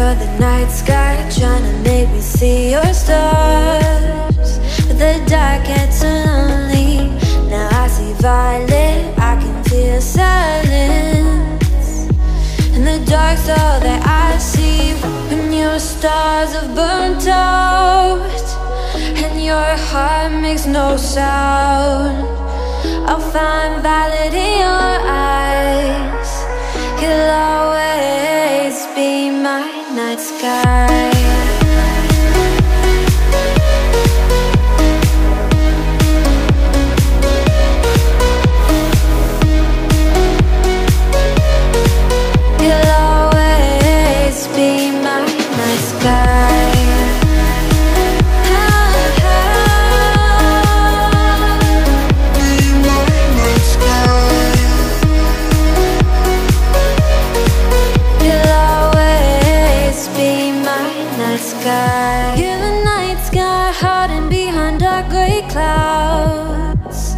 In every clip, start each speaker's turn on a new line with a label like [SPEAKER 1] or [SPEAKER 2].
[SPEAKER 1] You're the night sky, trying to make me see your stars. But the dark gets so lonely. Now I see violet, I can feel silence. In the dark's all that I see. When your stars have burnt out and your heart makes no sound, I'll find violet in your eyes. You'll always be my night sky. You'll always be my night sky. You're the night sky, hiding behind dark gray clouds.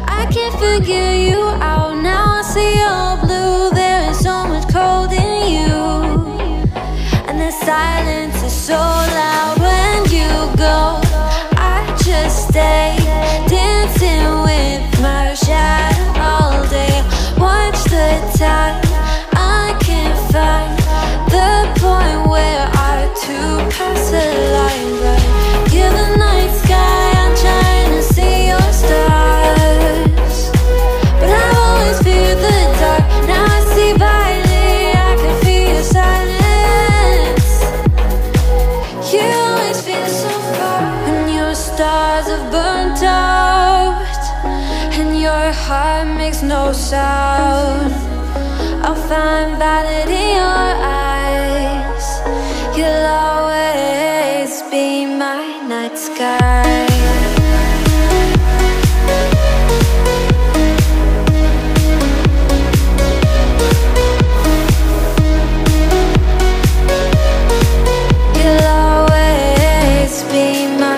[SPEAKER 1] I can't figure you out now. I see your blue. There is so much cold in you, and the silence is so loud when you go. I just stay dancing with my shadow all day. Watch the time. I can't find the point where to pass the line, right? You're the night sky, I'm trying to see your stars, but I always fear the dark. Now I see violet, I can feel your silence. You always feel so far. When your stars have burnt out and your heart makes no sound, I'll find violet in your eyes. You'll always be my night sky. You'll always be my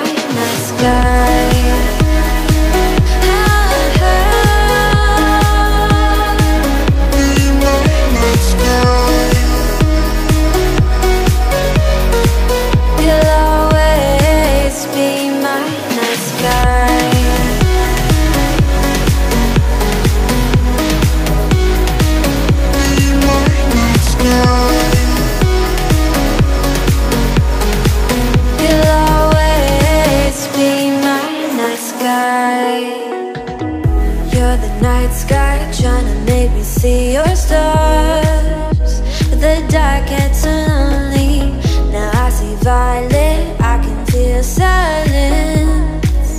[SPEAKER 1] night sky. You're the night sky, trying to make me see your stars. But the dark gets so lonely. Now I see violet, I can feel silence.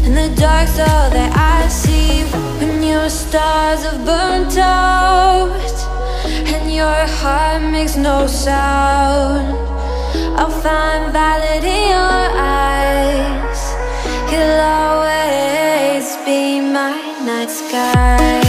[SPEAKER 1] And the dark's all that I see. When your stars have burnt out and your heart makes no sound, I'll find violet in your eyes. You'll always be my night sky.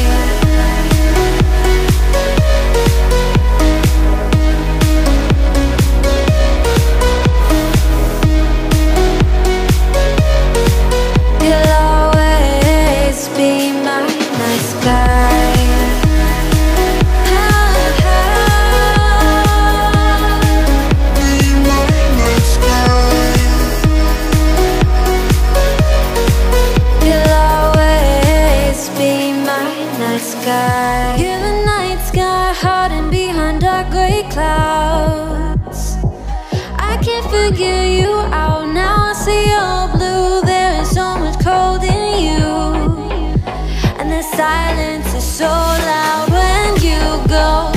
[SPEAKER 1] You'll always be my night sky. You're the night sky, hiding behind dark gray clouds. I can't figure you out now. I see your blue. There is so much cold in you, and the silence is so loud when you go.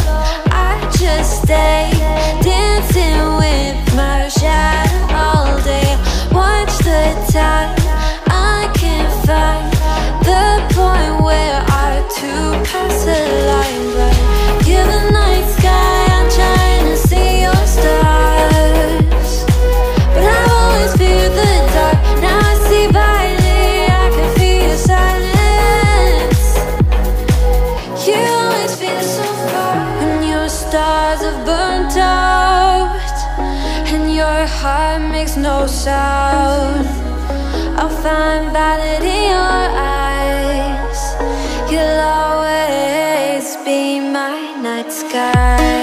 [SPEAKER 1] I just stay dancing with my shadow all day. Watch the time. I can't find the point where to pass the line, right? You're the night sky, I'm trying to see your stars, but I always fear the dark. Now I see violet, I can feel your silence. You always feel so far. When your stars have burnt out and your heart makes no sound, I'll find violet in your eyes. You'll always be my night sky.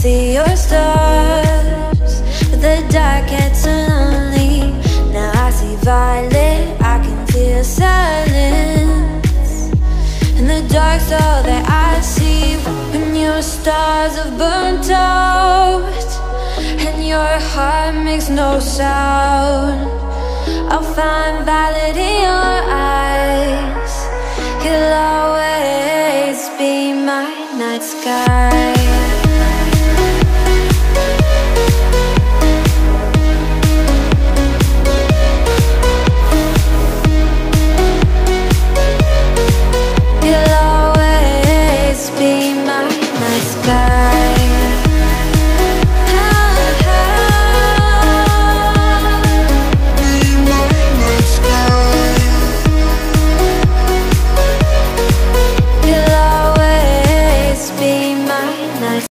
[SPEAKER 1] see your stars, but the dark gets so lonely. Now I see violet, I can feel silence. In the dark's all that I see. When your stars have burnt out and your heart makes no sound, I'll find violet in your eyes. You'll always be my night sky.